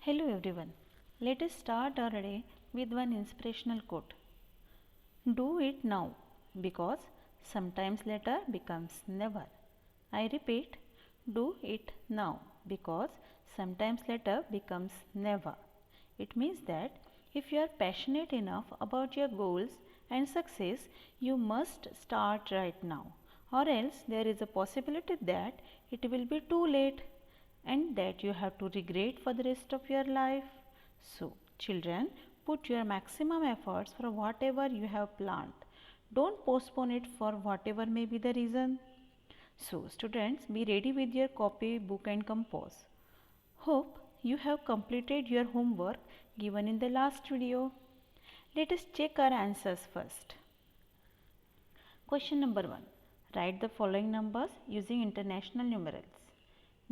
Hello everyone. Let us start our day with one inspirational quote. Do it now because sometimes later becomes never. I repeat, do it now because sometimes later becomes never. It means that if you are passionate enough about your goals and success, you must start right now, or else there is a possibility that it will be too late and that you have to regret for the rest of your life. So, children, put your maximum efforts for whatever you have planned. Don't postpone it for whatever may be the reason. So, students, be ready with your copy, book, and compass. Hope you have completed your homework given in the last video. Let us check our answers first. Question number 1. Write the following numbers using international numerals.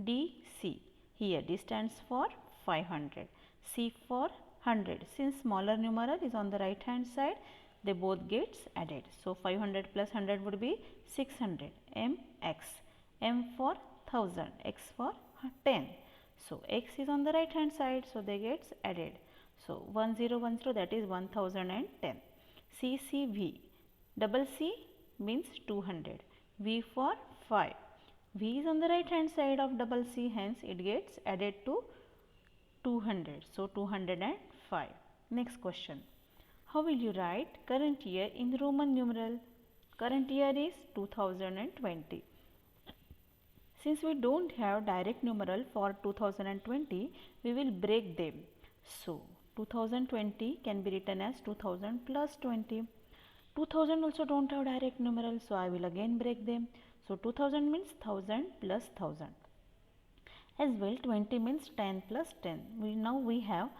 DC. Here D stands for 500. C for 100. Since smaller numeral is on the right hand side, they both gets added. So 500 plus 100 would be 600. MX. M for 1000. X for 10. So X is on the right hand side, so they gets added. So 1010, that is 1010. CCV. Double C means 200. V for 5. V is on the right hand side of double C, hence it gets added to 200. So 205. Next question. How will you write current year in Roman numeral? Current year is 2020. Since we don't have direct numeral for 2020, we will break them. So 2020 can be written as 2000 plus 20. 2000 also don't have direct numeral, so I will again break them. So 2000 means 1000 plus 1000. As well 20 means 10 plus 10. Now we have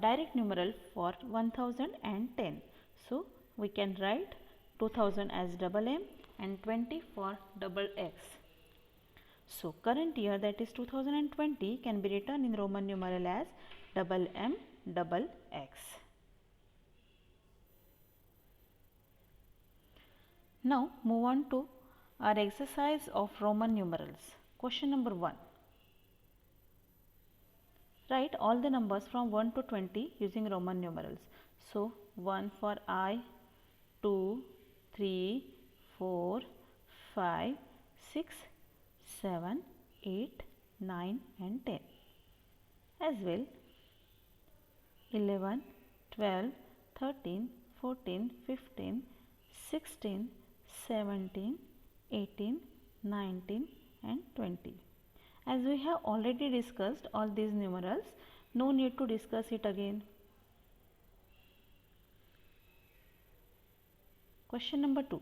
direct numeral for 1010. So we can write 2000 as double M and 20 for double X. So current year, that is 2020, can be written in Roman numeral as double M double X. Now move on to our exercise of Roman numerals. Question number 1. Write all the numbers from 1 to 20 using Roman numerals. So 1 for I, 2, 3, 4, 5, 6, 7, 8, 9 and 10. As well 11, 12, 13, 14, 15, 16, 17, 18, 19 and 20. As we have already discussed all these numerals, no need to discuss it again. Question number 2.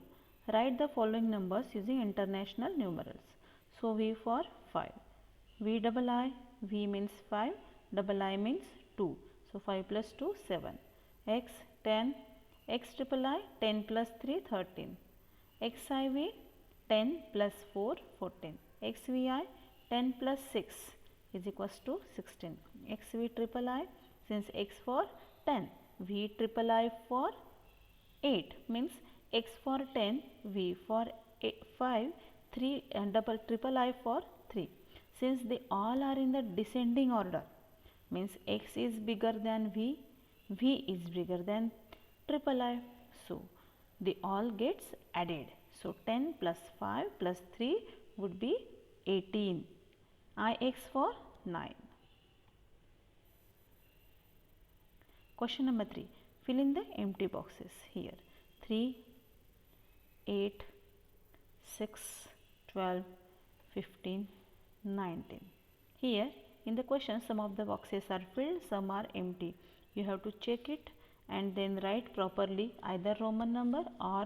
Write the following numbers using international numerals. So V for 5. V double I, V means 5, double I means 2. So 5 plus 2, 7. X 10, X triple I, 10 plus 3, 13. XIV 10 plus 4, 14. XVI 10 plus 6 is equals to 16. XV triple I, since X for 10, V triple I for 8 means X for 10, V for 5, 3 and double triple I for 3. Since they all are in the descending order, means X is bigger than V, V is bigger than triple I. So they all gets added. So 10 plus 5 plus 3 would be 18. IX for 9. Question number 3. Fill in the empty boxes here. 3, 8, 6, 12, 15, 19. Here in the question some of the boxes are filled, some are empty. You have to check it and then write properly either Roman number or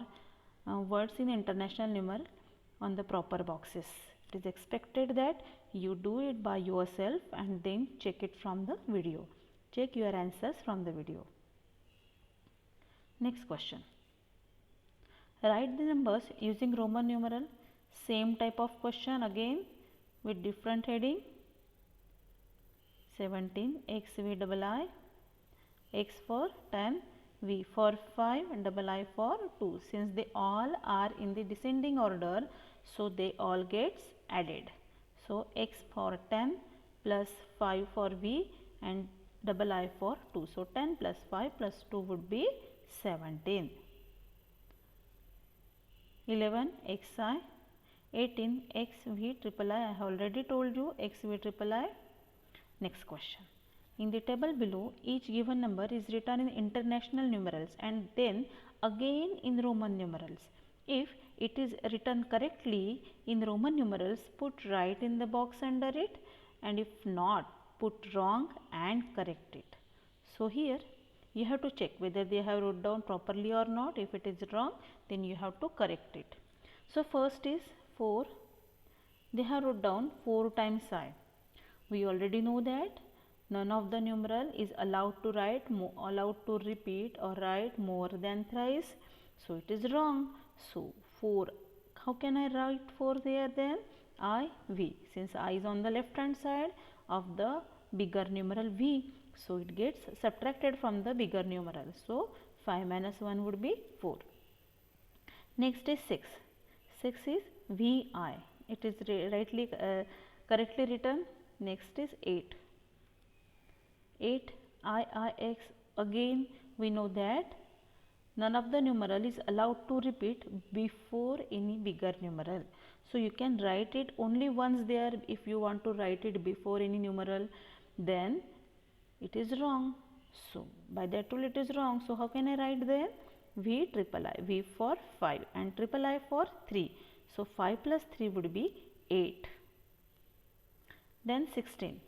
words in international numeral on the proper boxes. It is expected that you do it by yourself and then check it from the video. Check your answers from the video. Next question. Write the numbers using Roman numeral. Same type of question again with different heading. 17 XV double I, X for 10, V for 5 and double I for 2. Since they all are in the descending order, so they all gets added. So X for 10 plus 5 for V and double I for 2. So 10 plus 5 plus 2 would be 17. 11 xi, 18 xv triple I have already told you xv triple I. Next question. In the table below, each given number is written in international numerals and then again in Roman numerals. If it is written correctly in Roman numerals, put right in the box under it, and if not, put wrong and correct it. So here you have to check whether they have wrote down properly or not. If it is wrong, then you have to correct it. So first is 4. They have wrote down 4 times I. We already know that none of the numeral is allowed to write, allowed to repeat or write more than thrice. So it is wrong. So 4. How can I write 4 there then? I, V. Since I is on the left hand side of the bigger numeral V. So it gets subtracted from the bigger numeral. So 5 minus 1 would be 4. Next is 6. 6 is VI. It is correctly written. Next is 8. 8 IIX. Again we know that none of the numeral is allowed to repeat before any bigger numeral. So you can write it only once there. If you want to write it before any numeral, then it is wrong. So by that rule it is wrong. So how can I write there? V triple I. V for 5 and triple I for 3. So 5 plus 3 would be 8. Then 16.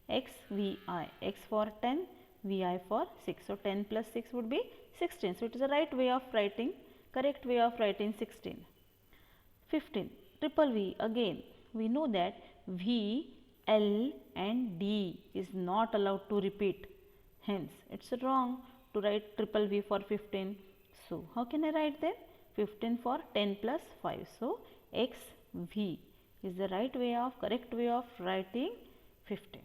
X V I. X for 10, Vi for 6. So 10 plus 6 would be 16. So it is the right way of writing, correct way of writing 16. 15. Triple V. Again we know that V, L and D is not allowed to repeat. Hence it's wrong to write triple V for 15. So how can I write then? 15 for 10 plus 5. So X V is the right way of, correct way of writing 15.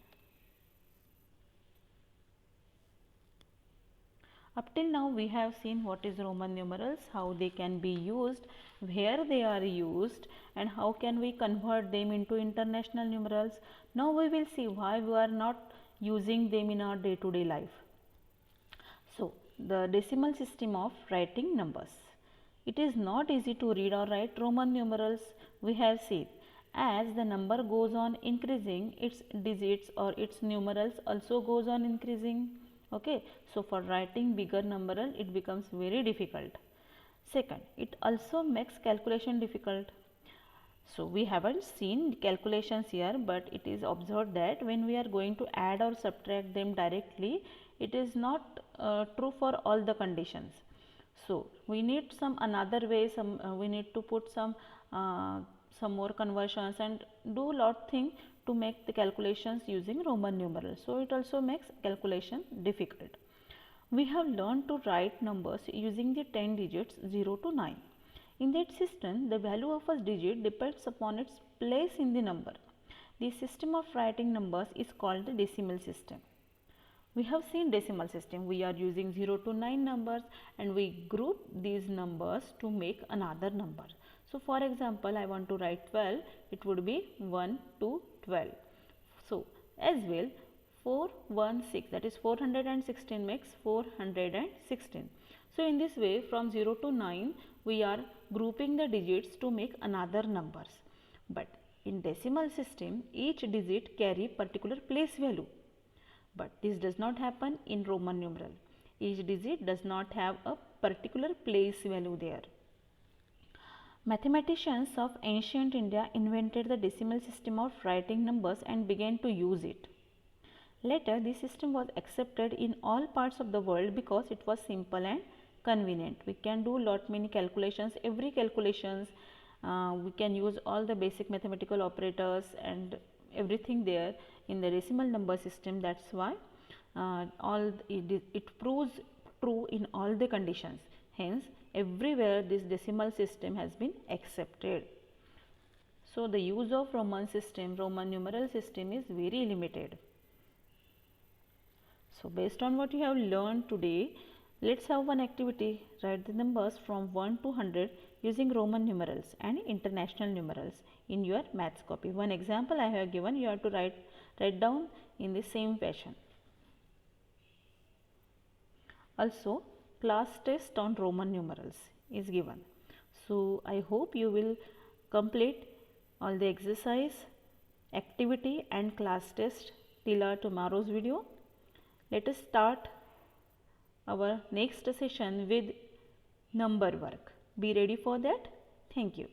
Up till now we have seen what is Roman numerals, how they can be used, where they are used, and how can we convert them into international numerals. Now we will see why we are not using them in our day-to-day life. So the decimal system of writing numbers. It is not easy to read or write Roman numerals. We have seen as the number goes on increasing, its digits or its numerals also goes on increasing. Okay, so for writing bigger numeral it becomes very difficult. Second, it also makes calculation difficult. So we haven't seen calculations here, but it is observed that when we are going to add or subtract them directly, it is not true for all the conditions. So we need some another way, we need to put some more conversions and do lot thing to make the calculations using Roman numerals. So it also makes calculation difficult. We have learned to write numbers using the 10 digits 0 to 9. In that system, the value of a digit depends upon its place in the number. The system of writing numbers is called the decimal system. We have seen decimal system. We are using 0 to 9 numbers and we group these numbers to make another number. So for example, I want to write 12, it would be 1 to 12. So as well 416, that is 416 makes 416. So in this way from 0 to 9 we are grouping the digits to make another numbers. But in decimal system each digit carry particular place value. But this does not happen in Roman numeral. Each digit does not have a particular place value there. Mathematicians of ancient India invented the decimal system of writing numbers and began to use it. Later, this system was accepted in all parts of the world because it was simple and convenient. We can do lot many calculations. Every calculations we can use all the basic mathematical operators and everything there in the decimal number system. That's why it proves true in all the conditions. Hence, everywhere this decimal system has been accepted. So the use of Roman numeral system is very limited. So based on what you have learned today, let's have one activity. Write the numbers from 1 to 100 using Roman numerals and international numerals in your maths copy. One example I have given, you have to write down in the same fashion. Also, class test on Roman numerals is given. So, I hope you will complete all the exercise, activity and class test till our tomorrow's video. Let us start our next session with number work. Be ready for that. Thank you.